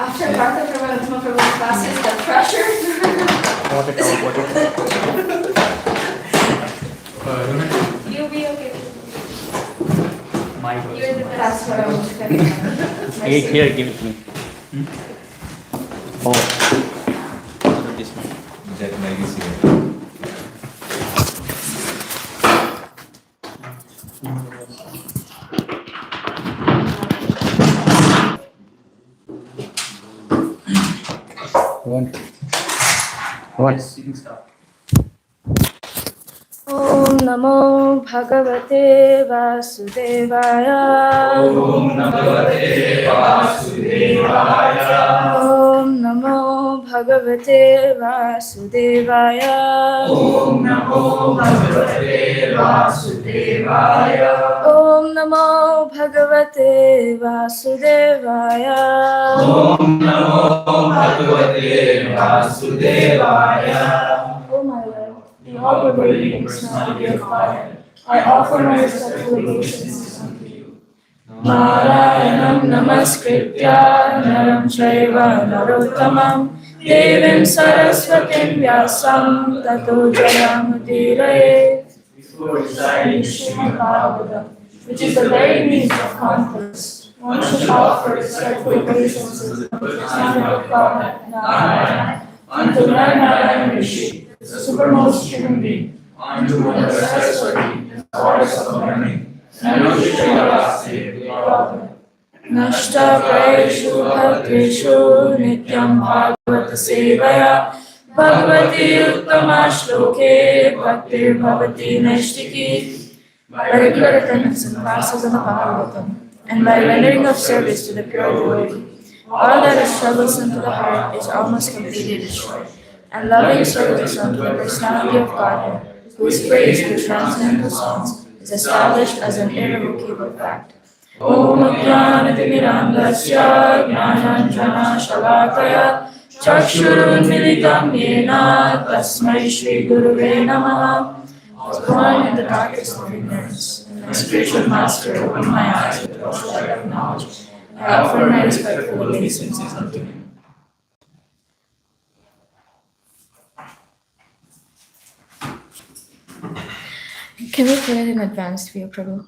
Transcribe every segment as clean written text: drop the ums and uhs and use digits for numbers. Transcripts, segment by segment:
After Bhaktin Prabhu's classes, the pressure. You'll be okay. You're the best. That's what I was Here, give it to me. Oh. This one. That legacy. What? Om Namo Bhagavate Vasudevaya. Om Namaste Vasudevaya. Om Namo Bhagavate Vasudevaya. Om Namo Bhagavate Vasudevaya. Om Namo Bhagavate Vasudevaya. Om Namo Bhagavate Vasudevaya. O my Lord, the all-pervading personality of Godhead, I offer my respectful obeisances unto you. Narayanam Namaskritya Naram Chaiva Narottamam Devim Saraswatim Vyasam Tato Jayamudiraye. Before reciting Srimad Bhagavatam, which is the very means of conquest, one should offer respectful obeisances unto the personality of Godhead, Narayana, unto Narayana Rishi, the supermost human being, unto Mother Saraswati, the goddess of learning, and unto Srimad Nashta Prayeshu Bhakteshu Nityam Bhagavata Sevaya Bhagavati Uttama Shloke Bhaktir Bhavati Naishtiki. By regular attendance in classes of the Bhagavatam, and by rendering of service to the pure devotee, all that is troublesome to the heart is almost completely destroyed, and loving service unto the personality of Godhead, whose praise through transcendental songs is established as an irrevocable fact. Om Ajnanatimirandasya Jnananjana Shalakaya Chakshurunmilitam Yena Tasmai Shri Guruve Namaha. I was born in the darkest of ignorance, and my spiritual master opened my eyes with the light of knowledge. I offer my respectful obeisances unto him. Can we play it in advance for you, Prabhu?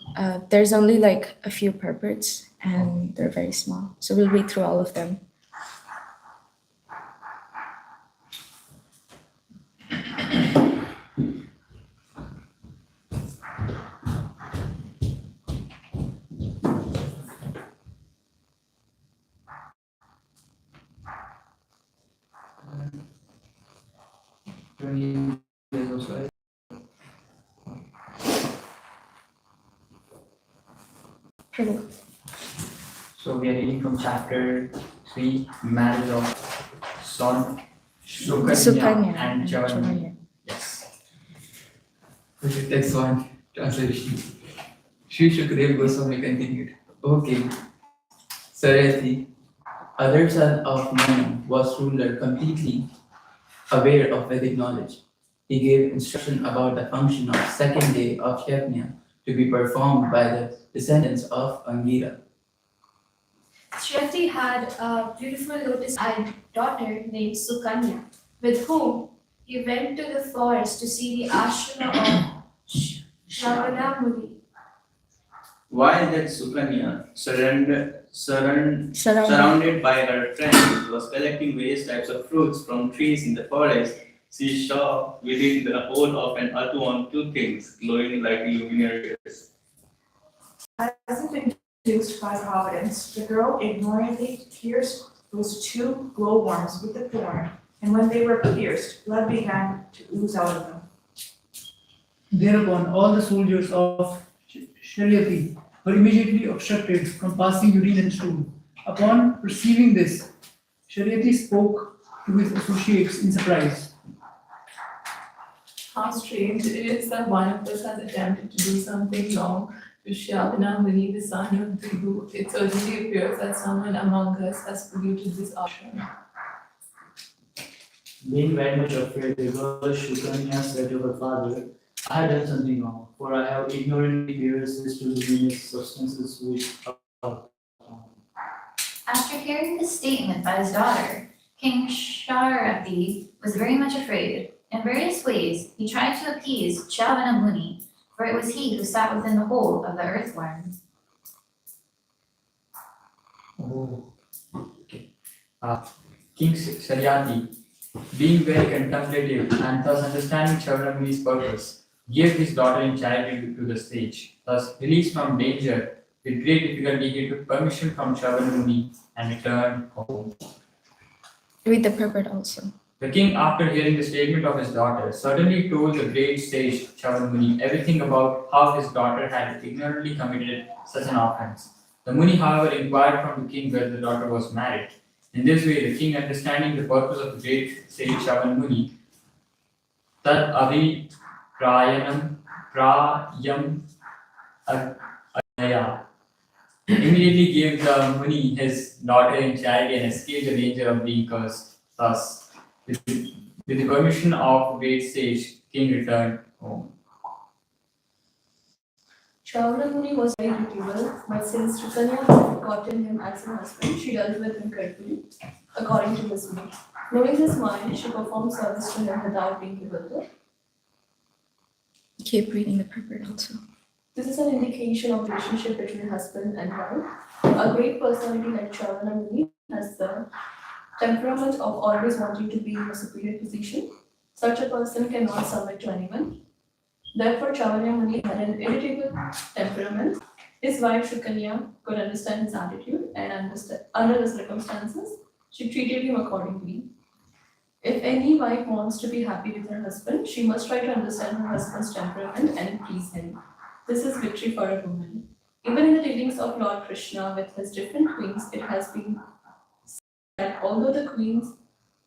There's only like a few purports, and they're very small, so we'll read through all of them. Prabhu. So we are reading from chapter 3, marriage of Son, Sukanya and Chavanya. Yes. Okay, text one, translation. Sri Shukdev Goswami continued. Okay, Sarati, other son of Manu, was ruler completely aware of Vedic knowledge. He gave instruction about the function of second day of Yajna to be performed by the descendants of Angira. Shrati had a beautiful lotus-eyed daughter named Sukanya, with whom he went to the forest to see the ashrama of Shravana Muni. While that Sukanya, surrounded by her friends, was collecting various types of fruits from trees in the forest, she saw within the hole of an altuan two things glowing like luminaries. As if induced by providence, the girl ignorantly pierced those two glowworms with the thorn, and when they were pierced, blood began to ooze out of them. Thereupon, all the soldiers of Sharyati were immediately obstructed from passing urine and stool. Upon perceiving this, Sharyati spoke to his associates in surprise. How strange it is that one of us has attempted to do something wrong to to Shyamana Muni, the son of Drigu, it certainly appears that someone among us has polluted this ashram. Being very much afraid, the girl Shukanya said to her father, I have done something wrong, for I have ignorantly given this to the luminous substances which are. After hearing this statement by his daughter, King Sharati was very much afraid. In various ways, he tried to appease Chavana Muni, for it was he who sat within the hole of the earthworm. Oh. King Saryati, being very contemplative and thus understanding Chavanamuni's purpose, gave his daughter in charity to the sage. Thus, released from danger, with great difficulty he took permission from Chavanamuni and returned home. Read the purport also. The king, after hearing the statement of his daughter, suddenly told the great sage Chavanamuni everything about how his daughter had ignorantly committed such an offense. The Muni, however, inquired from the king whether the daughter was married. In this way, the king, understanding the purpose of the great sage Chavanamuni, Tad Avi Prayam Anaya, immediately gave the Muni his daughter in charity and escaped the danger of being cursed. Thus, with the permission of the great sage, king returned home. Chavana Muni was very dutiful, but since Sukanya had gotten him as her husband, she dealt with him carefully, according to his mind. Knowing his mind, she performed service to him without being bewildered. Keep reading the purport also. This is an indication of relationship between husband and wife. A great personality like Chavana Muni has the temperament of always wanting to be in a superior position. Such a person cannot submit to anyone. Therefore, Chavana Muni had an irritable temperament. His wife Shukanya could understand his attitude and under the circumstances, she treated him accordingly. If any wife wants to be happy with her husband, she must try to understand her husband's temperament and please him. This is victory for a woman. Even in the dealings of Lord Krishna with his different queens, it has been said that although the queens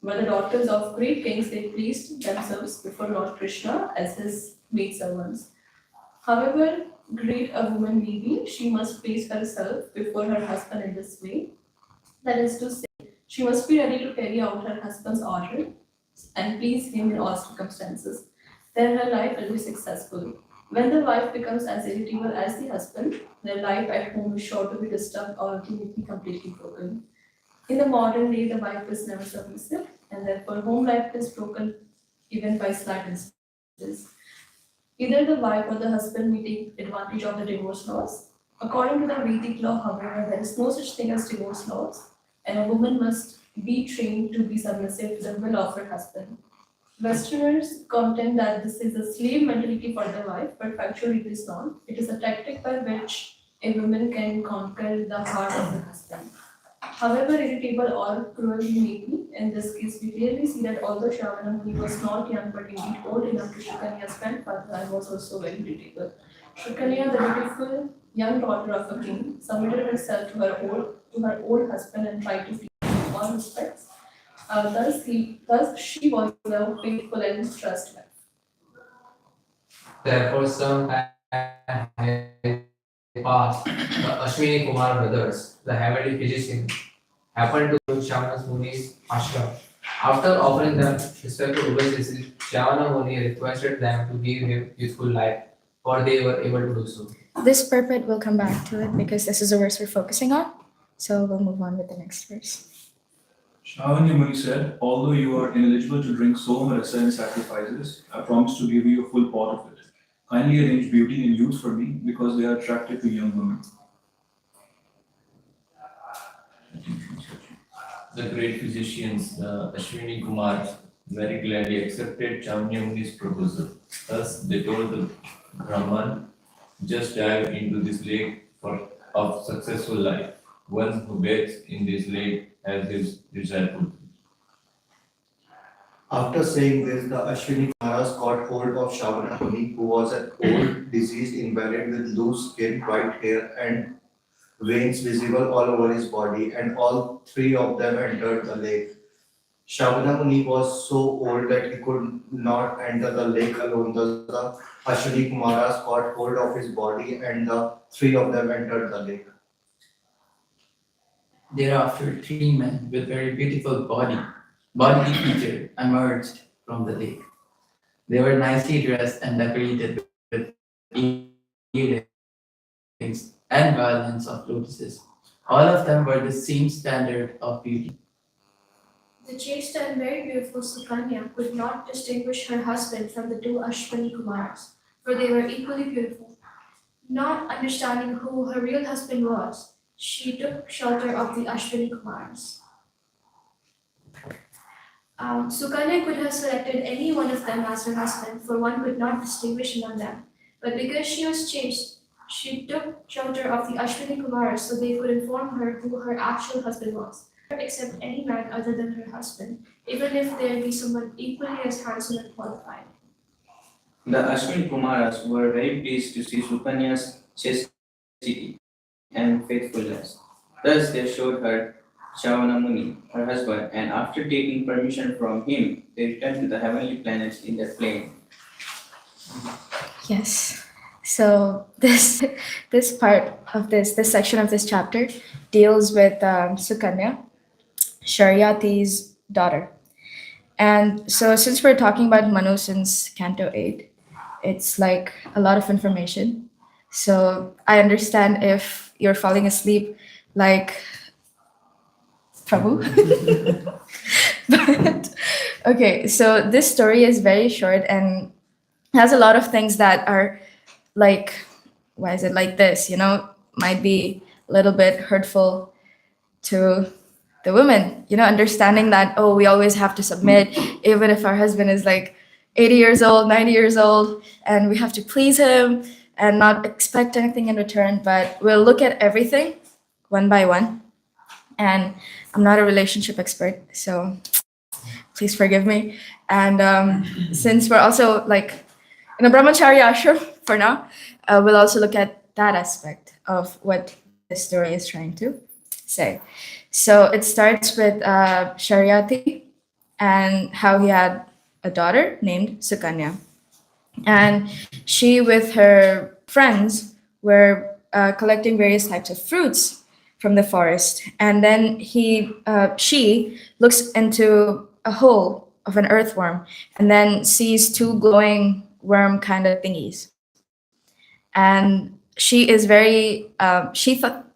were the daughters of great kings, they placed themselves before Lord Krishna as his maidservants. However great a woman may be, she must place herself before her husband in this way. That is to say, she must be ready to carry out her husband's order and please him in all circumstances. Then her life will be successful. When the wife becomes as irritable as the husband, their life at home is sure to be disturbed or ultimately completely broken. In the modern day, the wife is never submissive, and therefore home life is broken even by slight instances. Either the wife or the husband may take advantage of the divorce laws. According to the Vedic law, however, there is no such thing as divorce laws, and a woman must be trained to be submissive to the will of her husband. Westerners contend that this is a slave mentality for the wife, but factually it is not. It is a tactic by which a woman can conquer the heart of her husband. However irritable or cruel he may be, in this case we clearly see that although Chavana Muni was not young but indeed old enough to Shukanya's grandfather and was also very irritable. Shukanya, the beautiful young daughter of a king, submitted herself to her old husband and tried to please him in all respects. Thus she was a faithful and trust wife. Therefore, some time passed, the Ashwini Kumar brothers, the heavenly physicians, happened to Shavana Muni's ashram. After offering them respectful obeisances, Shavana Muni requested them to give him youthful life, for they were able to do so. This purport, we'll come back to it because this is the verse we're focusing on. So we'll move on with the next verse. Shavanya Muni said, although you are ineligible to drink Som Rasa and sacrifices, I promise to give you a full pot of it. Kindly arrange beauty and youth for me because they are attracted to young women. The great physicians, the Ashwini Kumars, very gladly accepted Chavanya Muni's proposal. Thus, they told the Brahman, just dive into this lake of successful life. One who bathes in this lake has his desire fulfilled. After saying this, the Ashwini Kumaras caught hold of Shavana Muni, who was an old, diseased invalid with loose skin, white hair, and veins visible all over his body, and all three of them entered the lake. Shavana Muni was so old that he could not enter the lake alone. Thus, the Ashwini Kumaras caught hold of his body, and the three of them entered the lake. Thereafter, three men with very beautiful bodily feature emerged from the lake. They were nicely dressed and decorated with earrings and garlands of lotuses. All of them were the same standard of beauty. The chaste and very beautiful Sukanya could not distinguish her husband from the two Ashwini Kumars, for they were equally beautiful. Not understanding who her real husband was, she took shelter of the Ashwini Kumars. Sukanya could have selected any one of them as her husband, for one could not distinguish among them. But because she was chaste, she took shelter of the Ashwini Kumars so they could inform her who her actual husband was. Accept any man other than her husband, even if there be someone equally as handsome and qualified. The Ashwin Kumaras were very pleased to see Sukanya's chastity and faithfulness. Thus they showed her Shavana Muni, her husband, and after taking permission from him, they returned to the heavenly planets in their plane. Yes. So this part of this section of this chapter deals with Sukanya, Sharyati's daughter. And so since we're talking about Manu since Canto 8, it's like a lot of information. So I understand if you're falling asleep like Prabhu. But okay, so this story is very short and has a lot of things that are like, why is it like this? Might be a little bit hurtful to the women, understanding that, oh, we always have to submit, even if our husband is like 80 years old, 90 years old, and we have to please him and not expect anything in return. But we'll look at everything one by one. And I'm not a relationship expert, so please forgive me. And since we're also like in a brahmacharya ashram for now, we'll also look at that aspect of what this story is trying to say. So it starts with Sharyati and how he had a daughter named Sukanya. And she, with her friends, were collecting various types of fruits from the forest. And then she looks into a hole of an earthworm and then sees two glowing worm kind of thingies. And she is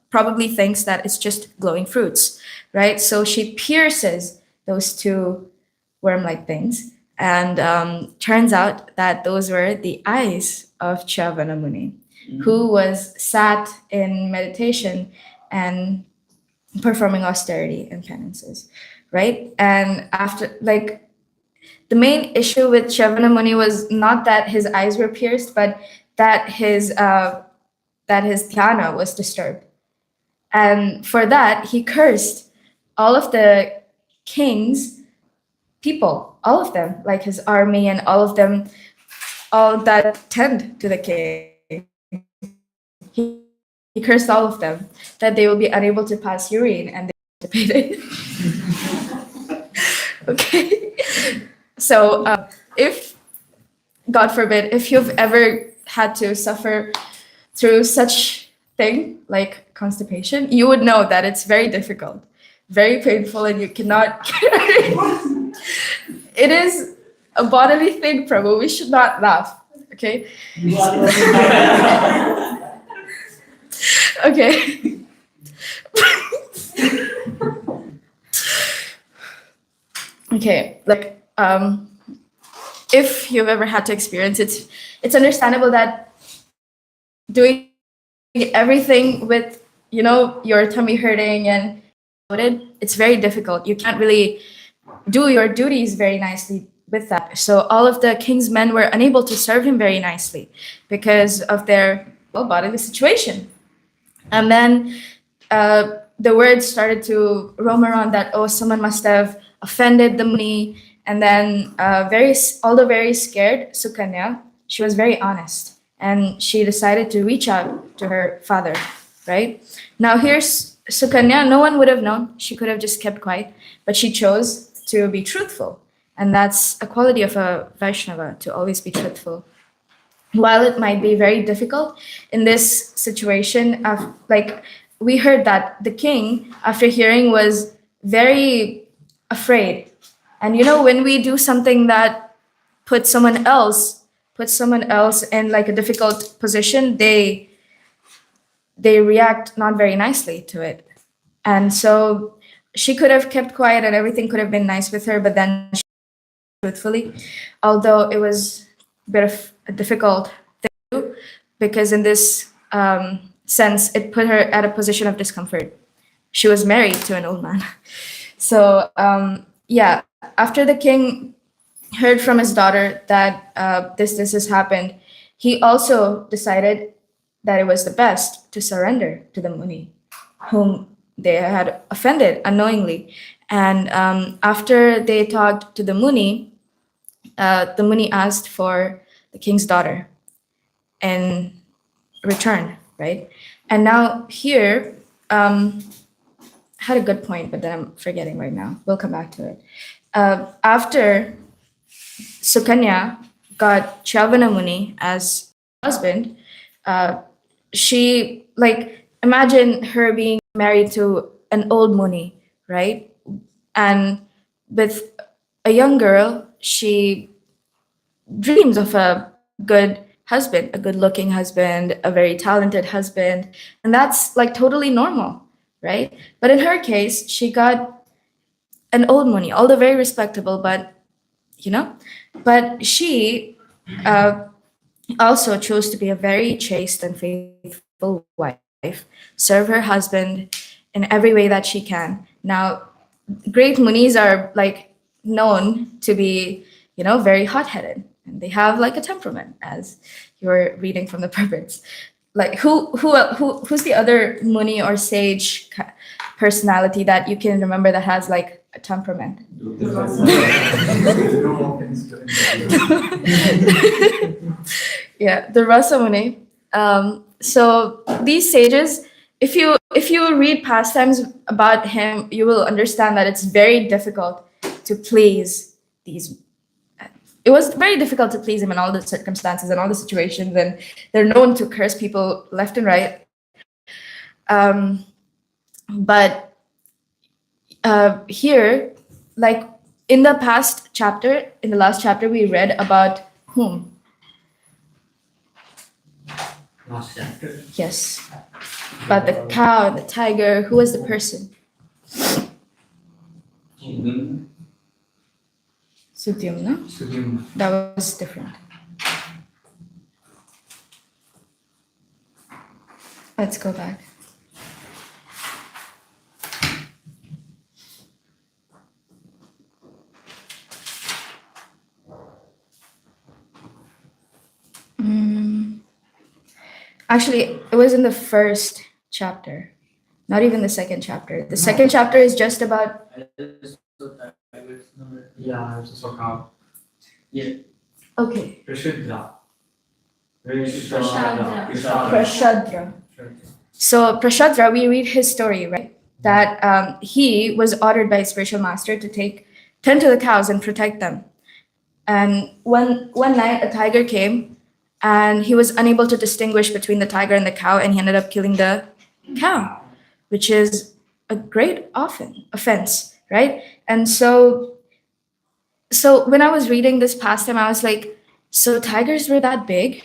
probably thinks that it's just glowing fruits, right? So she pierces those two worm-like things, and turns out that those were the eyes of Chavana Muni, who was sat in meditation and performing austerity and penances, right? And after, like, the main issue with Chavana Muni was not that his eyes were pierced, but that his dhyana was disturbed. And for that, he cursed all of the king's people, all of them, like his army and all of them, all that tend to the king. He cursed all of them that they will be unable to pass urine and they participated. Okay. So if, God forbid, if you've ever had to suffer through such thing like constipation, you would know that it's very difficult, very painful, and you cannot. It is a bodily thing, Prabhu. We should not laugh. Okay. Okay. Okay. Like if you've ever had to experience it, it's understandable that doing everything with your tummy hurting and it's very difficult. You can't really do your duties very nicely with that. So all of the king's men were unable to serve him very nicely because of their bodily situation. And then the words started to roam around that, oh, someone must have offended the Muni. And then although very scared, Sukanya, she was very honest. And she decided to reach out to her father, right? Now here's Sukanya. No one would have known. She could have just kept quiet, but she chose to be truthful. And that's a quality of a Vaishnava, to always be truthful. While it might be very difficult in this situation, of like we heard that the king, after hearing, was very afraid. And when we do something that puts someone else in like a difficult position, they react not very nicely to it. And so she could have kept quiet and everything could have been nice with her, but then truthfully, although it was a bit of a difficult thing to do, because in this sense, it put her at a position of discomfort. She was married to an old man. So, yeah, after the king heard from his daughter that this has happened, he also decided that it was the best to surrender to the Muni, whom they had offended unknowingly. And after they talked to the Muni asked for the king's daughter in return, right? And now here, had a good point, but then I'm forgetting right now. We'll come back to it. After Sukanya got Chavana Muni as husband, she, like, imagine her being married to an old Muni, right? And with a young girl, she dreams of a good husband, a good looking husband, a very talented husband. And that's like totally normal, right? But in her case, she got an old Muni, although very respectable, but but she also chose to be a very chaste and faithful wife, serve her husband in every way that she can. Now, great munis are like known to be, very hot-headed, and they have like a temperament, as you're reading from the purports. Like who's the other muni or sage personality that you can remember that has like a temperament? Yeah, the Rasa Muni. So these sages, if you read pastimes about him, you will understand that it's very difficult to please these. It was very difficult to please him in all the circumstances and all the situations, and they're known to curse people left and right. But here, like in the past chapter, in the last chapter, we read about whom? Last chapter. Yes, about the cow and the tiger. Who was the person? Sudyumna. Sudim. That was different. Let's go back. Actually, it was in the first chapter, not even the second chapter. The second chapter is just about. Yeah, it's also cow. Yeah. Okay. Prashudra. Prashadra. So Prashadra, we read his story, right? That he was ordered by his spiritual master to tend to the cows and protect them. And one night, a tiger came, and he was unable to distinguish between the tiger and the cow, and he ended up killing the cow, which is a great offense, right? And so when I was reading this pastime, I was like, so tigers were that big?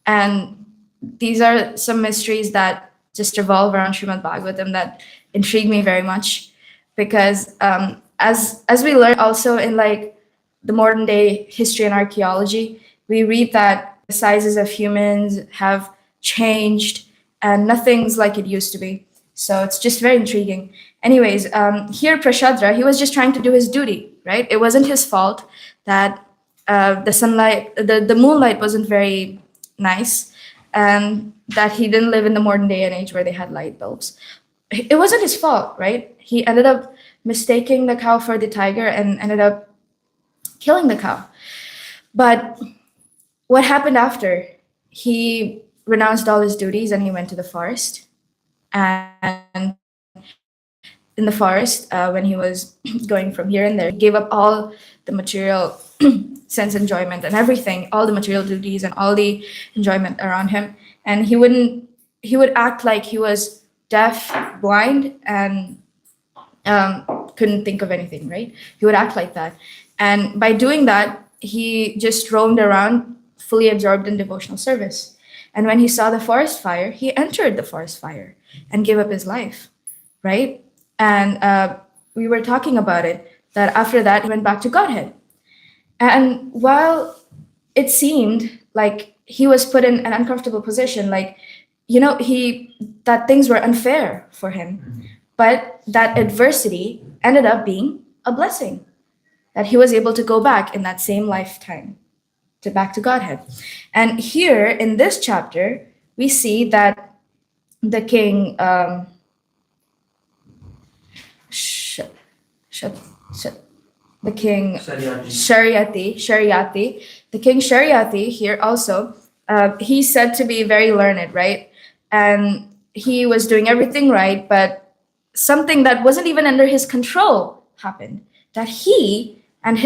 And these are some mysteries that just revolve around Srimad Bhagavatam that intrigue me very much, because as we learn also in like the modern day history and archaeology, we read that the sizes of humans have changed and nothing's like it used to be. So it's just very intriguing. Anyways, here Prashadra, he was just trying to do his duty, right? It wasn't his fault that the sunlight, the moonlight wasn't very nice, and that he didn't live in the modern day and age where they had light bulbs. It wasn't his fault, right? He ended up mistaking the cow for the tiger and ended up killing the cow. But what happened after? He renounced all his duties and he went to the forest. And in the forest when he was going from here and there. He gave up all the material sense enjoyment and everything, all the material duties and all the enjoyment around him. And he would act like he was deaf, blind, and couldn't think of anything, right? He would act like that. And by doing that, he just roamed around, fully absorbed in devotional service. And when he saw the forest fire, he entered the forest fire and gave up his life, right? And we were talking about it, that after that, he went back to Godhead. And while it seemed like he was put in an uncomfortable position, like, that things were unfair for him, but that adversity ended up being a blessing, that he was able to go back in that same lifetime to back to Godhead. And here in this chapter, we see that the king, the king Shariati, the king Shariati here also, he's said to be very learned, right? And he was doing everything right, but something that wasn't even under his control happened, that he and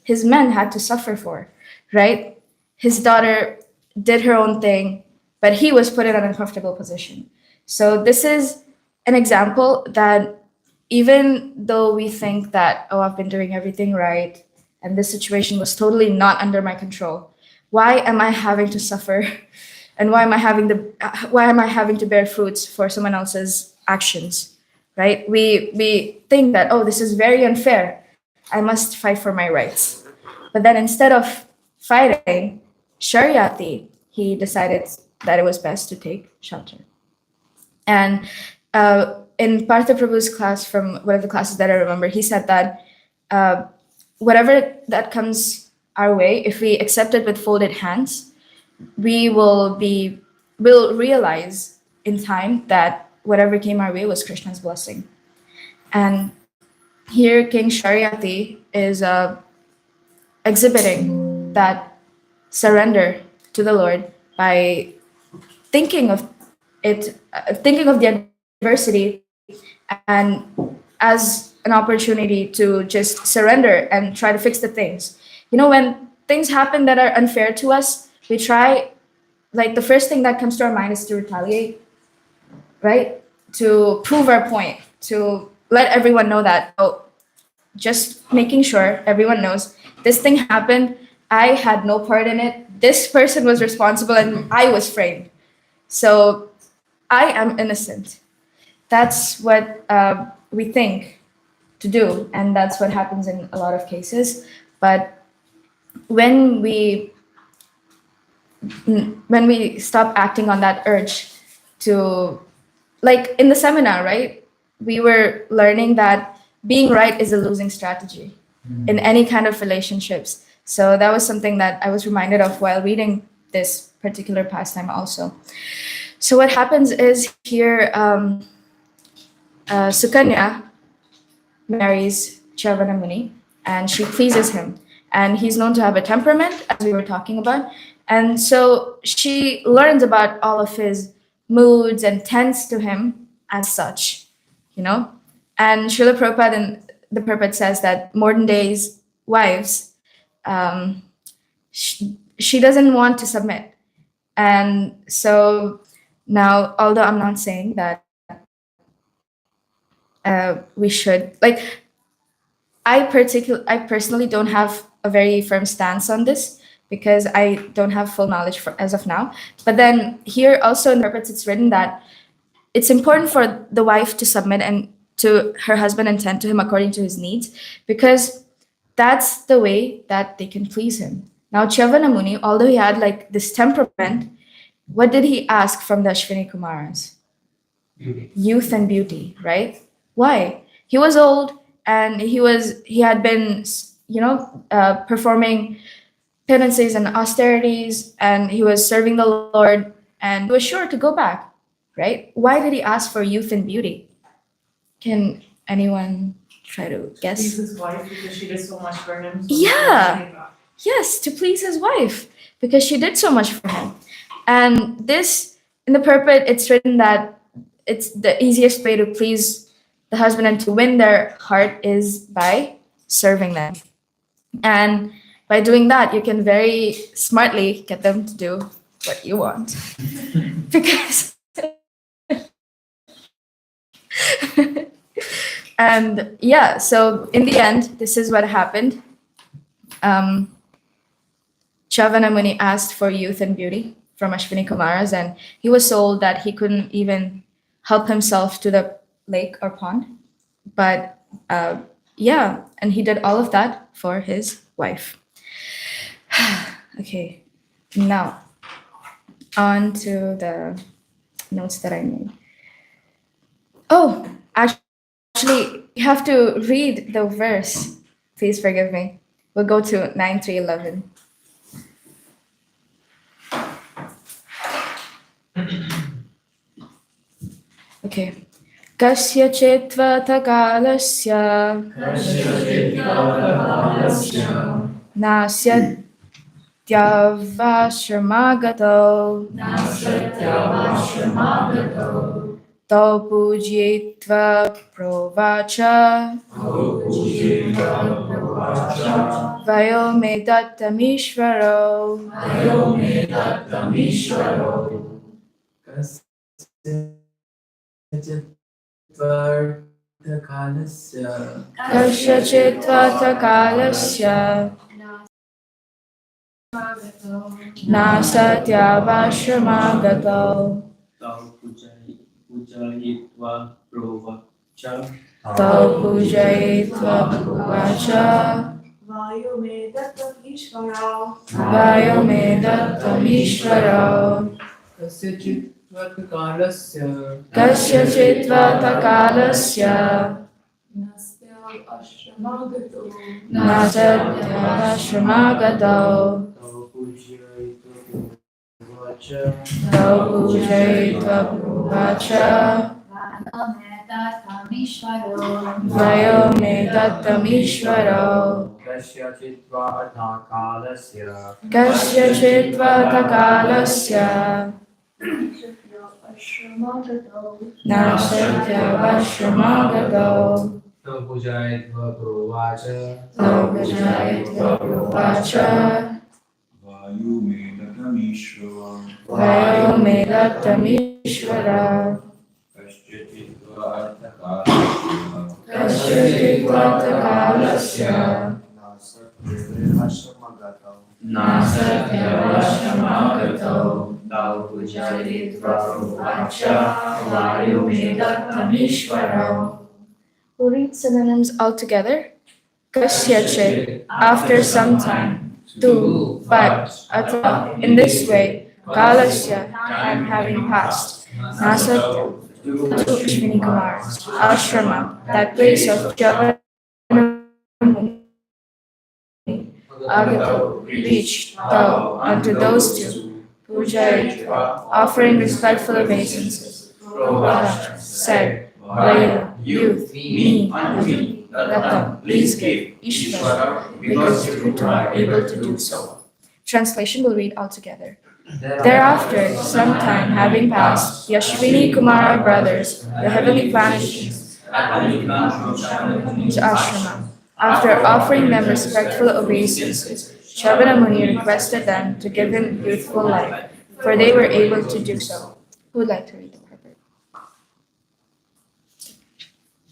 his men had to suffer for, right? His daughter did her own thing, but he was put in an uncomfortable position. So this is an example that even though we think that, oh, I've been doing everything right, and this situation was totally not under my control, why am I having to suffer? And why am I having to bear fruits for someone else's actions, right? We think that, oh, this is very unfair. I must fight for my rights. But then instead of fighting, Shariati, he decided that it was best to take shelter. And in Partha Prabhu's class, from one of the classes that I remember, he said that whatever that comes our way, if we accept it with folded hands, we will realize in time that whatever came our way was Krishna's blessing. And here King Shariati is exhibiting that surrender to the Lord by thinking of the adversity and as an opportunity to just surrender and try to fix the things. When things happen that are unfair to us, we try, like, the first thing that comes to our mind is to retaliate, right? To prove our point, to let everyone know that, oh, just making sure everyone knows this thing happened, I had no part in it, this person was responsible, and I was framed. So I am innocent. That's what we think to do, and that's what happens in a lot of cases. But when we stop acting on that urge to, like in the seminar, right? We were learning that being right is a losing strategy in any kind of relationships. So that was something that I was reminded of while reading this particular pastime also. So what happens is here, Sukanya marries Chavana Muni and she pleases him. And he's known to have a temperament, as we were talking about. And so she learns about all of his moods and tends to him as such, And Srila Prabhupada in the Prabhupada says that modern days wives, she doesn't want to submit. And so now, although I'm not saying that we should, like, I personally don't have a very firm stance on this because I don't have full knowledge as of now. But then here also in the purpose, it's written that it's important for the wife to submit and to her husband and tend to him according to his needs, because that's the way that they can please him. Now, Chavana Muni, although he had like this temperament, what did he ask from the Ashwini Kumaras? Beauty. Youth and beauty, right? Why? He was old and he had been, performing penances and austerities, and he was serving the Lord, and he was sure to go back, right? Why did he ask for youth and beauty? Can anyone try to guess? Please his wife because she did so much for him. Yeah. Yes, to please his wife, because she did so much for him. And this, in the purport, it's written that it's the easiest way to please the husband, and to win their heart is by serving them. And by doing that, you can very smartly get them to do what you want. Because and yeah, so in the end, this is what happened. Chavana Muni asked for youth and beauty from Ashwini Kumaras, and he was told that he couldn't even help himself to the lake or pond. But yeah, and he did all of that for his wife. Okay, now on to the notes that I made. Oh, actually, you have to read the verse. Please forgive me. We'll go to 9:3:11. Okay. Kasyachitvatakalasya nasyadhyavashrmagato tau pujyetva provacha vayo me dattamishvaro. Kasyachitvatakalasya nasatyavashrmagato tau pujayitva provacha Vayo me dattam ishvara. vayo me dattamishvaro. Kasyachitvatakalasya Kasyachitvatakalasya nasatyavashrmagato tau pujayitva provacha vayo me dattamishvaro. Kasyachitvatakalasya nasatyavashrmagato tau pujayitva provacha Vayu me datamishvara. vayo me dattamishvara. Kasyachitvatakalasya nasatyavashrmagato tau pujayitva provacha vayo me dattamishvara. We'll read synonyms all together. Kasyachit, after some time. Tu, but, atva, in this way. Kalasya, time having passed. Nasatya, to Ashwini Kumars. Ashrama, that place of Javanamuni. Agato, reached, thou, unto those two. Pujayitva, offering respectful obeisances. Provacha, said. Vaya, youth, me, Avi, Ratam, please give, Ishvara, because you are able to do so. Translation will read all together. Thereafter, some time having passed, the Ashwini Kumara brothers, the heavenly planets, to ashrama. After offering them respectful obeisances, Shavana Muni requested them to give him youthful life, for they were able to do so. Who would like to read the purport?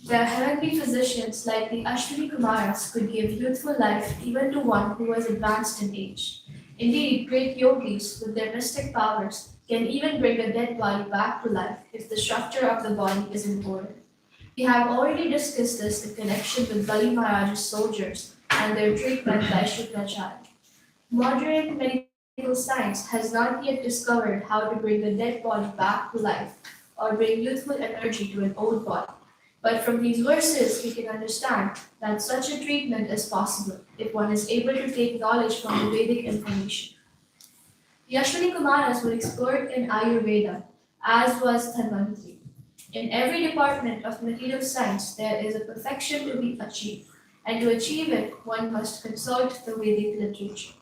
The heavenly physicians, like the Ashwini Kumaras, could give youthful life even to one who was advanced in age. Indeed, great yogis, with their mystic powers, can even bring a dead body back to life if the structure of the body is in order. We have already discussed this in connection with Bali Maharaj's soldiers and their treatment by Shukracharya. Modern medical science has not yet discovered how to bring a dead body back to life or bring youthful energy to an old body. But from these verses, we can understand that such a treatment is possible if one is able to take knowledge from the Vedic information. The Ashwini Kumaras were expert in Ayurveda, as was Dhanvantari. In every department of material science, there is a perfection to be achieved, and to achieve it, one must consult the Vedic literature.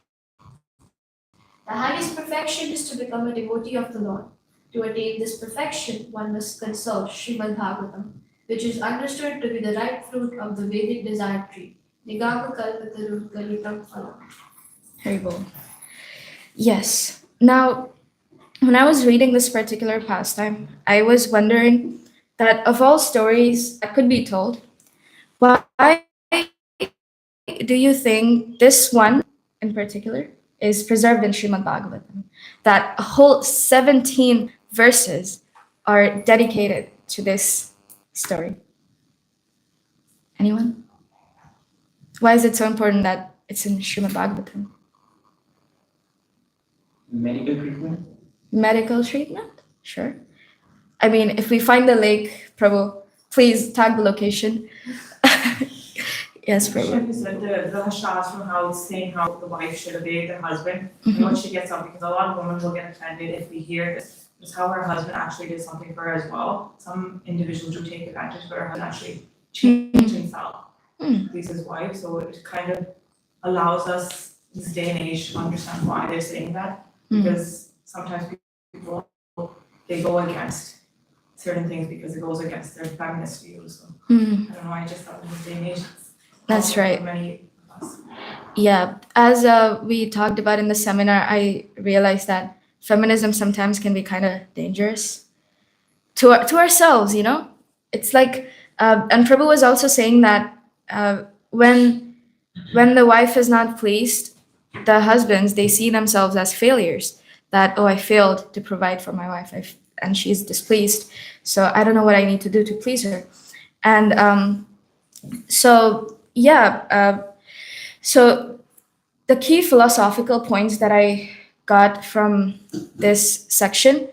The highest perfection is to become a devotee of the Lord. To attain this perfection, one must consult Srimad Bhagavatam. which is understood to be the ripe fruit of the Vedic desire tree. Nigama kalpataru kalutam phalam. Haribol. Yes. Now, when I was reading this particular pastime, I was wondering that of all stories that could be told, why do you think this one in particular is preserved in Srimad Bhagavatam? That a whole 17 verses are dedicated to this story. Anyone? Why is it so important that it's in Srimad Bhagavatam? Medical treatment? Medical treatment? Sure. I mean, if we find the lake, Prabhu, please tag the location. Yes, Prabhu. Is that the Shastra, how it's saying how the wife should obey the husband, and what she gets something, because a lot of women will get offended if we hear this, is how her husband actually did something for her as well. Some individuals do take advantage, but her husband actually changed himself, please his wife, so it kind of allows us this day and age to understand why they're saying that, because sometimes people, they go against certain things because it goes against their feminist views, so I don't know, I just thought in this day and age. That's right. For many of us. Yeah, as we talked about in the seminar, I realized that feminism sometimes can be kind of dangerous to ourselves. You know, it's like, and Prabhu was also saying that when the wife is not pleased, the husbands, they see themselves as failures. That, oh, I failed to provide for my wife, and she's displeased, so I don't know what I need to do to please her, and so. Yeah, so the key philosophical points that I got from this section,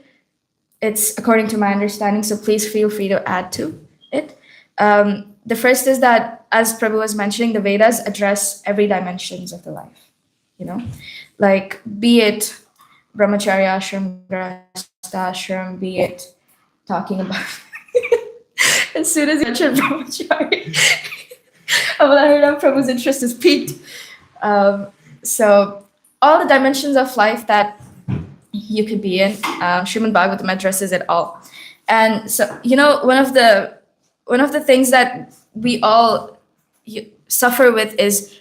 it's according to my understanding, so please feel free to add to it. The first is that, as Prabhu was mentioning, the Vedas address every dimensions of the life, you know, like be it brahmacharya ashram, grahastha ashram, be it talking about, as soon as you mentioned brahmacharya, Avalahara Prabhu's interest is piqued. So all the dimensions of life that you could be in, Srimad Bhagavatam addresses it all. And so, you know, one of the things that we all suffer with is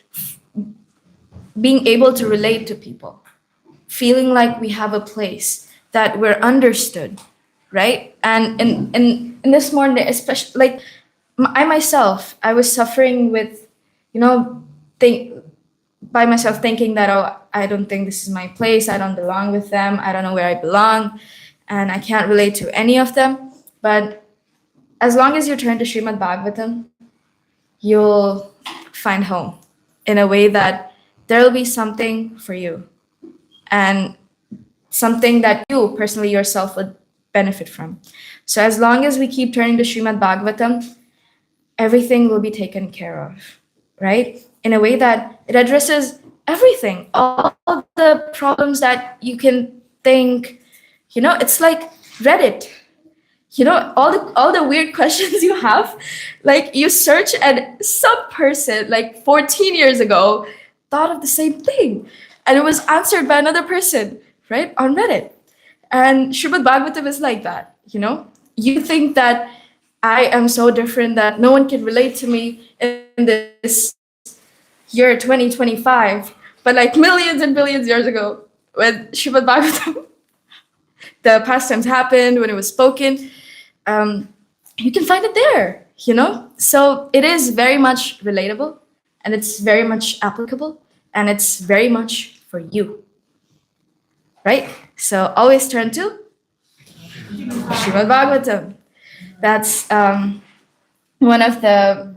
being able to relate to people, feeling like we have a place, that we're understood, right? And in this morning, especially like I myself, I was suffering with, you know, by myself thinking that, oh, I don't think this is my place, I don't belong with them, I don't know where I belong, and I can't relate to any of them. But as long as you turn to Srimad Bhagavatam, you'll find home in a way that there'll be something for you and something that you personally yourself would benefit from. So as long as we keep turning to Srimad Bhagavatam, everything will be taken care of, right? In a way that it addresses everything, all of the problems that you can think, you know, it's like Reddit. You know, all the weird questions you have, like you search and some person like 14 years ago thought of the same thing and it was answered by another person, right, on Reddit. And Srimad Bhagavatam is like that, you know? You think that I am so different that no one can relate to me in this year 2025, but like millions and billions years ago, when Srimad Bhagavatam, the pastimes happened, when it was spoken, you can find it there, you know? So it is very much relatable, and it's very much applicable, and it's very much for you, right? So always turn to Srimad Bhagavatam. That's one of the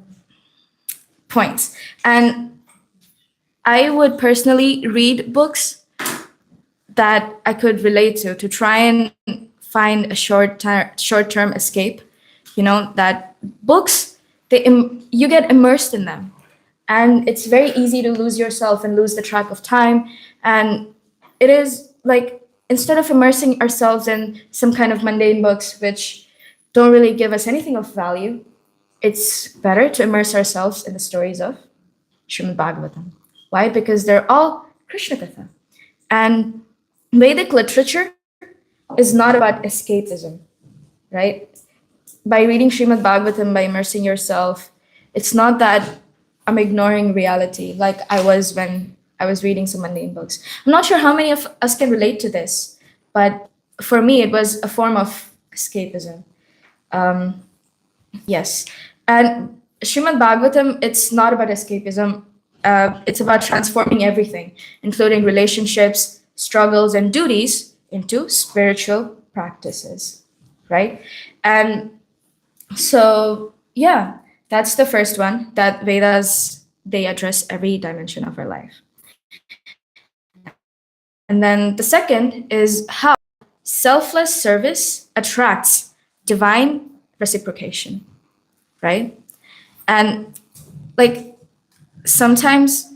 points. And I would personally read books that I could relate to try and find a short-term escape. You know, that books, you get immersed in them. And it's very easy to lose yourself and lose the track of time. And it is like, instead of immersing ourselves in some kind of mundane books, which don't really give us anything of value, it's better to immerse ourselves in the stories of Srimad Bhagavatam. Why? Because they're all Krishna Katha. And Vedic literature is not about escapism, right? by reading Srimad Bhagavatam, by immersing yourself, it's not that I'm ignoring reality like I was when I was reading some mundane books. I'm not sure how many of us can relate to this, but for me, it was a form of escapism. Um, yes. And Srimad Bhagavatam, it's not about escapism. It's about transforming everything, including relationships, struggles, and duties, into spiritual practices, right? And so, yeah, that's the first one, that Vedas, they address every dimension of our life. And then the second is how selfless service attracts divine reciprocation, right? And like sometimes,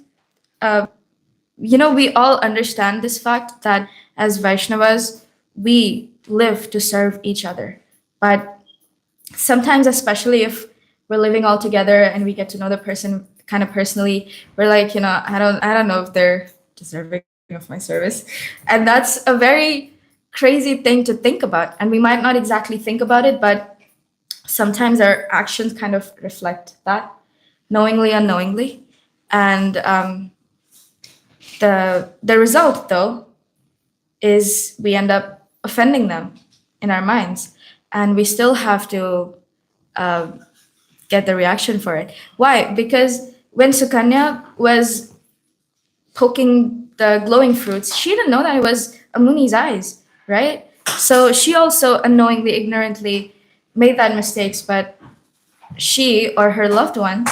we all understand this fact that as Vaishnavas, we live to serve each other. But sometimes, especially if we're living all together and we get to know the person kind of personally, we're like, I don't know if they're deserving of my service. And that's a very crazy thing to think about. And we might not exactly think about it, but sometimes our actions kind of reflect that, knowingly, unknowingly. And the result, though, is we end up offending them in our minds, and we still have to get the reaction for it. Why? Because when Sukanya was poking the glowing fruits, she didn't know that it was a Muni's eyes, right? So she also unknowingly, ignorantly made that mistakes, but she or her loved one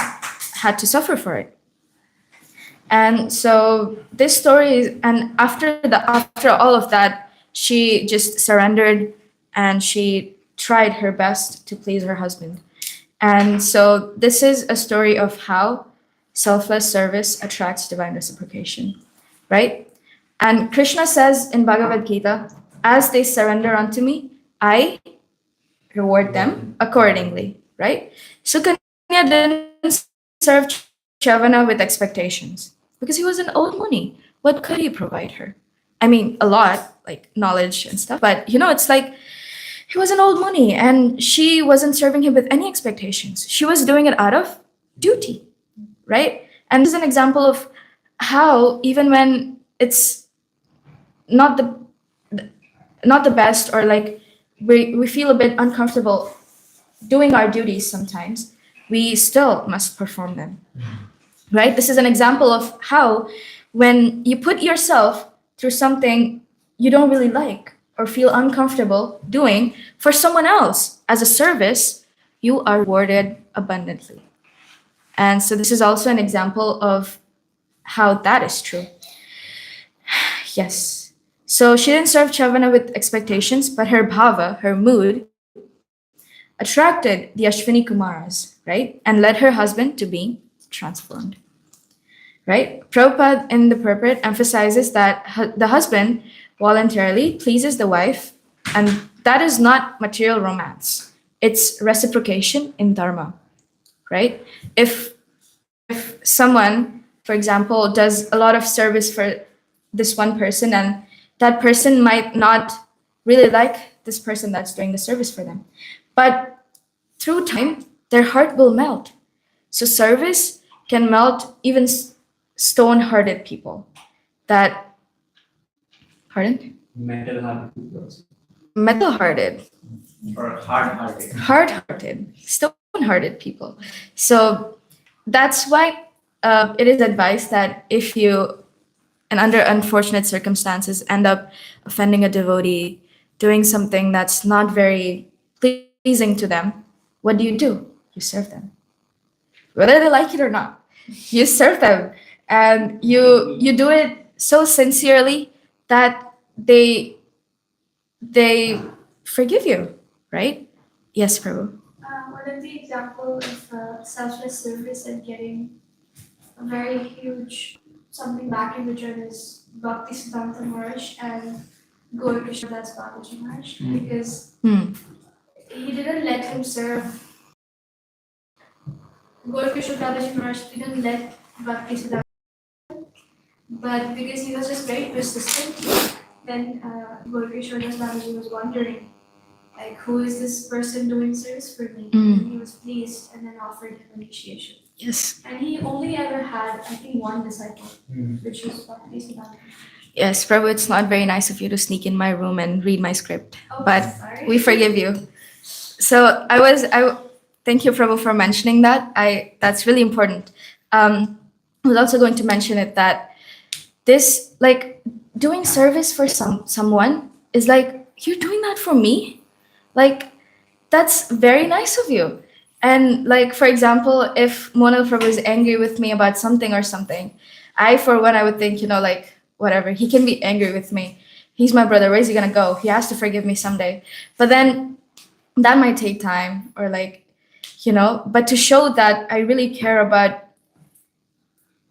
had to suffer for it. And so this story is, and after all of that, she just surrendered and she tried her best to please her husband. And so this is a story of how selfless service attracts divine reciprocation, right? And Krishna says in Bhagavad Gita, as they surrender unto me, I reward them accordingly, right? So Kanya didn't serve Chavana with expectations because he was an old Muni. What could he provide her? I mean, a lot, like knowledge and stuff, but it's like he was an old Muni and she wasn't serving him with any expectations. She was doing it out of duty, right? And this is an example of how even when it's not the best, or like we feel a bit uncomfortable doing our duties sometimes, we still must perform them, right? This is an example of how when you put yourself through something you don't really like or feel uncomfortable doing for someone else as a service, you are rewarded abundantly. And so this is also an example of how that is true. Yes. So she didn't serve Chavana with expectations, but her bhava, her mood, attracted the Ashwini Kumaras, right? And led her husband to be transformed, right? Prabhupada in the purport emphasizes that the husband voluntarily pleases the wife, and that is not material romance. It's reciprocation in dharma, right? If someone, for example, does a lot of service for this one person, and that person might not really like this person that's doing the service for them, but through time, their heart will melt. So service can melt even stone-hearted people. That, pardon? Metal-hearted people also. Metal-hearted. Or hard-hearted. Hard-hearted, stone-hearted people. So that's why it is advised that if you, and under unfortunate circumstances, end up offending a devotee, doing something that's not very pleasing to them, what do? You serve them. Whether they like it or not, you serve them. And you do it so sincerely that they forgive you, right? Yes, Prabhu. One of the example of selfless service and getting a very huge something back in return is Bhakti Siddhanta Maharaj and Gaur Krishna Das Babaji Maharaj, because he didn't let him serve. Gaur Krishna Babaji Maharaj didn't let Bhakti Siddhanta, but because he was just very persistent, then Gaur Krishna Das Babaji was wondering like, who is this person doing service for me? Mm. And he was pleased and then offered him initiation. Yes. And he only ever had, I think, one disciple, which was Bhaktin. Yes, Prabhu, it's not very nice of you to sneak in my room and read my script, Oh, but sorry. we forgive you. So thank you, Prabhu, for mentioning that. That's really important. I was also going to mention it that this, like, doing service for someone is like, you're doing that for me? Like, that's very nice of you. And like, for example, if Monal Prabhu is angry with me about something or something, for one, I would think, like, whatever, he can be angry with me. He's my brother. Where's he gonna go? He has to forgive me someday. But then that might take time, or like, but to show that I really care about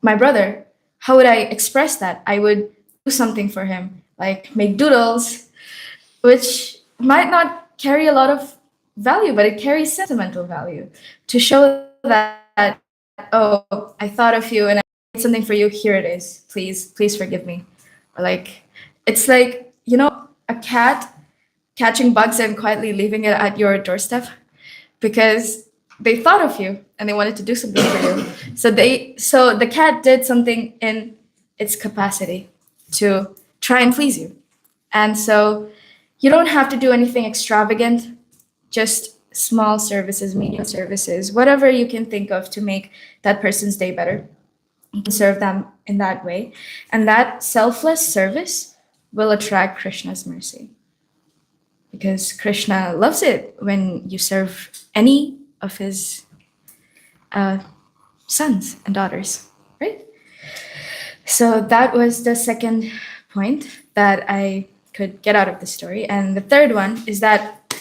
my brother, how would I express that? I would do something for him, like make doodles, which might not carry a lot of value, but it carries sentimental value to show that, oh, I thought of you and I made something for you. Here it is. Please forgive me. Or like, it's like, a cat catching bugs and quietly leaving it at your doorstep because they thought of you and they wanted to do something for you. So the cat did something in its capacity to try and please you. And so you don't have to do anything extravagant, just small services, medium services, whatever you can think of to make that person's day better. You can serve them in that way. And that selfless service will attract Krishna's mercy. Because Krishna loves it when you serve any of his sons and daughters, right? So that was the second point that I could get out of the story. And the third one is that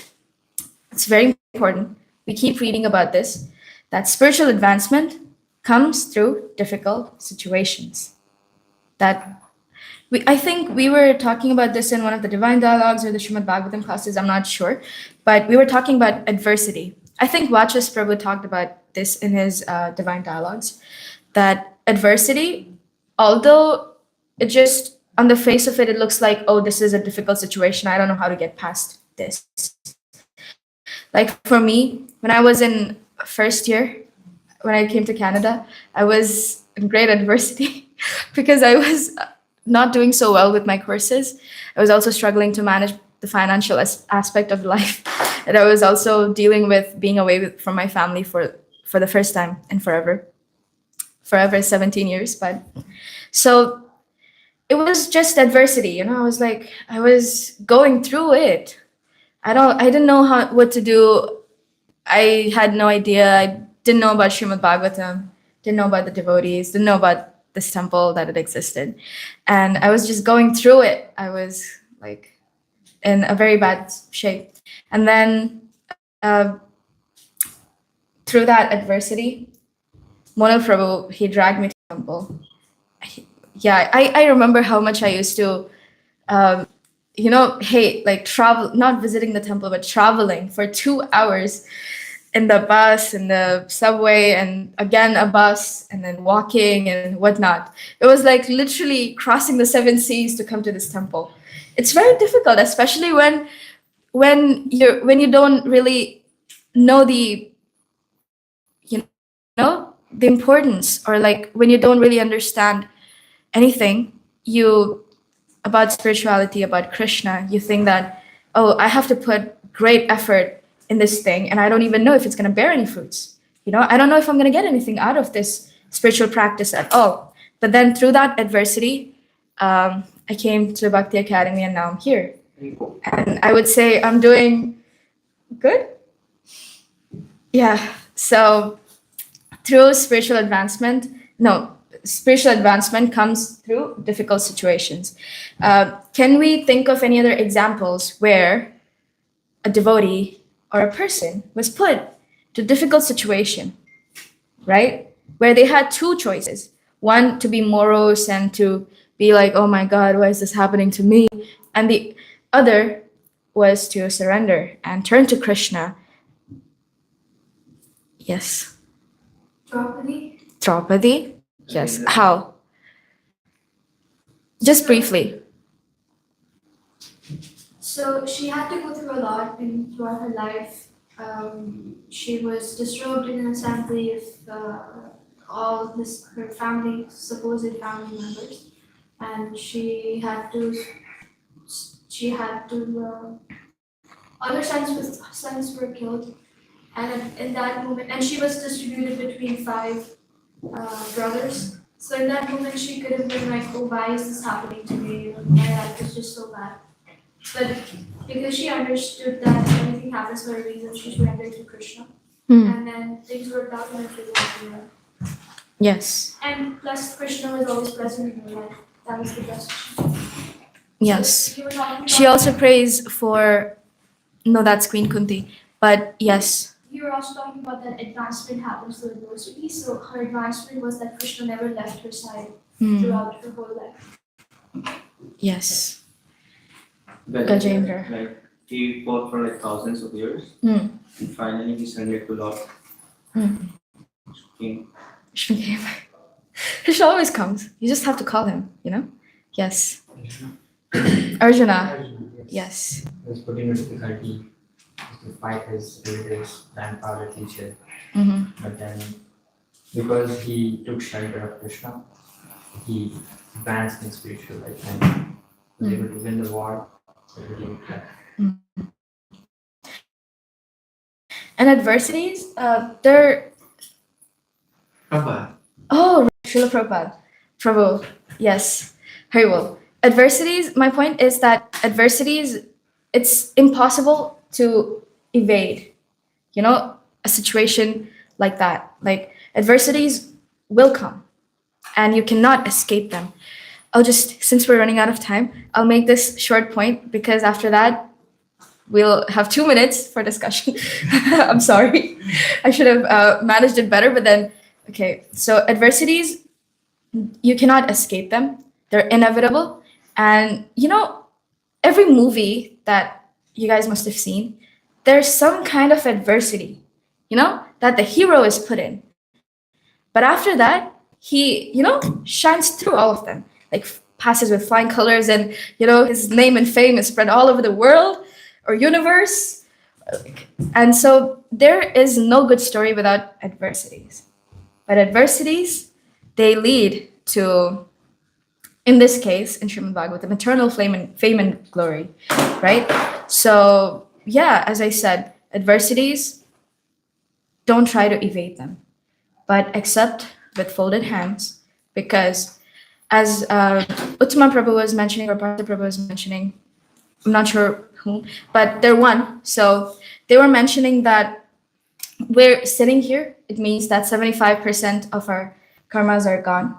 it's very important. We keep reading about this, that spiritual advancement comes through difficult situations. I think we were talking about this in one of the Divine Dialogues or the Srimad Bhagavatam classes, I'm not sure, but we were talking about adversity. I think Vachas Prabhu talked about this in his Divine Dialogues, that adversity, although it just, on the face of it, it looks like, oh, this is a difficult situation, I don't know how to get past this. Like for me, when I was in first year, when I came to Canada, I was in great adversity because I was not doing so well with my courses. I was also struggling to manage the financial aspect of life. And I was also dealing with being away from my family for the first time in forever. Forever 17 years. But so it was just adversity, I was going through it. I didn't know what to do. I had no idea. I didn't know about Srimad Bhagavatam, didn't know about the devotees, didn't know about this temple that it existed. And I was just going through it. I was like in a very bad shape. And then through that adversity, Mona Prabhu, he dragged me to the temple. I remember how much I used to, hate like travel, not visiting the temple, but traveling for 2 hours in the bus, in the subway, and again a bus, and then walking and whatnot. It was like literally crossing the 7 seas to come to this temple. It's very difficult, especially when you don't really know the the importance, or like when you don't really understand anything about spirituality, about Krishna. You think that, oh, I have to put great effort in this thing, and I don't even know if it's going to bear any fruits. I don't know if I'm going to get anything out of this spiritual practice at all. But then through that adversity, I came to Bhakti Academy, and now I'm here. And I would say I'm doing good. Yeah. So through spiritual advancement comes through difficult situations. Can we think of any other examples where a devotee or a person was put to a difficult situation, right? Where they had two choices. One, to be morose and to be like, oh my God, why is this happening to me? And the other was to surrender and turn to Krishna. Yes. Draupadi? Yes. How? Just briefly. So she had to go through a lot throughout her life. She was disrobed in an assembly of her family, supposed family members, and all her sons were killed, and in that moment, and she was distributed between five brothers. So in that moment, she could have been like, "Oh, why is this happening to me? My life is just so bad." But because she understood that everything happens for a reason, she surrendered to Krishna, and then things worked out in her favor. Yes. And plus, Krishna was always present in her life. That was the best. Yes. So you were talking She about- also prays for, no, that's Queen Kunti, but yes. You were also talking about that advancement happens through adversity. So her advancement was that Krishna never left her side throughout her whole life. Yes. Gajendra. Like he fought for like thousands of years, and finally he surrendered to Lord King. Krishna always comes. You just have to call him, you know? Yes. Arjuna. Yes. He was put into difficulty to fight his relatives, grandfather, teacher. But then, because he took shelter of Krishna, he advanced in spiritual life and was able to win the war. And adversities, they're. Prabhupada. Oh, Srila Prabhupada. Prabhu. Yes. Very well. Adversities, my point is that adversities, it's impossible to evade, you know, a situation like that. Like, adversities will come and you cannot escape them. Since we're running out of time, I'll make this short point because after that, we'll have 2 minutes for discussion. I'm sorry. I should have managed it better, but then, okay. So adversities, you cannot escape them. They're inevitable. And, you know, every movie that you guys must have seen, there's some kind of adversity, you know, that the hero is put in. But after that, he, you know, shines through all of them, like passes with flying colors, and, you know, his name and fame is spread all over the world or universe. And so there is no good story without adversities. But adversities, they lead to, in this case, in Srimad Bhagavatam, eternal fame and glory, right? So yeah, as I said, adversities, don't try to evade them, but accept with folded hands, because as Uttama Prabhu was mentioning, or Partha Prabhu was mentioning, I'm not sure whom, but they're one. So they were mentioning that we're sitting here, it means that 75% of our karmas are gone.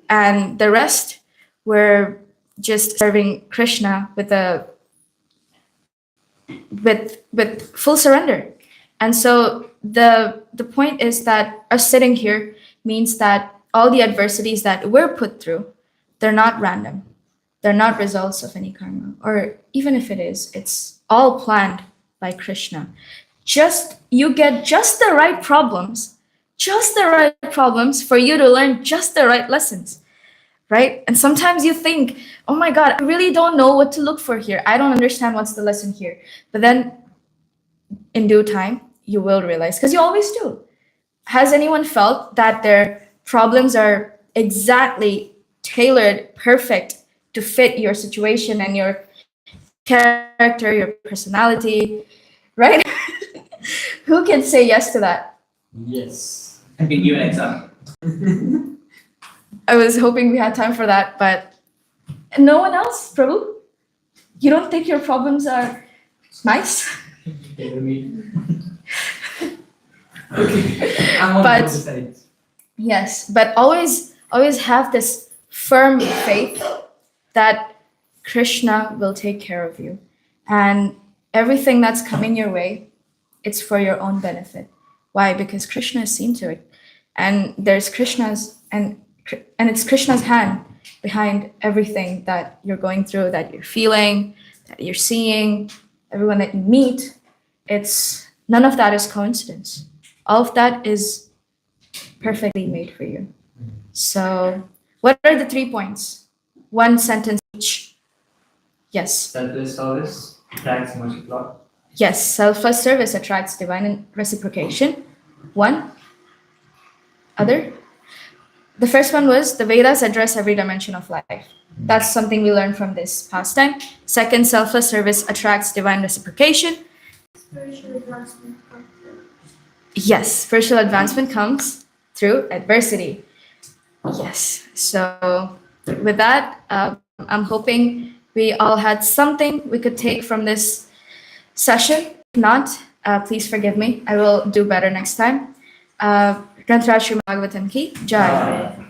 And the rest, we're just serving Krishna with full surrender. And so the point is that us sitting here means that all the adversities that we're put through, they're not random. They're not results of any karma. Or even if it is, it's all planned by Krishna. You get just the right problems for you to learn just the right lessons, right? And sometimes you think, oh my God, I really don't know what to look for here. I don't understand what's the lesson here. But then in due time, you will realize, because you always do. Has anyone felt that their problems are exactly tailored, perfect to fit your situation and your character, your personality, right? Who can say yes to that? Yes. I can give an example. I was hoping we had time for that, but no one else, Prabhu? You don't think your problems are nice? Okay. I'm on But- both sides. Yes, but always have this firm faith that Krishna will take care of you. And everything that's coming your way, it's for your own benefit. Why? Because Krishna has seen to it. And there's and it's Krishna's hand behind everything that you're going through, that you're feeling, that you're seeing, everyone that you meet. None of that is coincidence. All of that is perfectly made for you. So, what are the 3 points? One sentence each. Yes. Selfless service attracts multiply. Yes, selfless service attracts divine reciprocation. One. Other? The first one was the Vedas address every dimension of life. That's something we learned from this pastime. Second, selfless service attracts divine reciprocation. Spiritual advancement comes Yes, spiritual advancement comes through adversity. Yes. So, with that, I'm hoping we all had something we could take from this session. If not, please forgive me. I will do better next time. Granth Raj Srimad Bhagavatam ki Jai.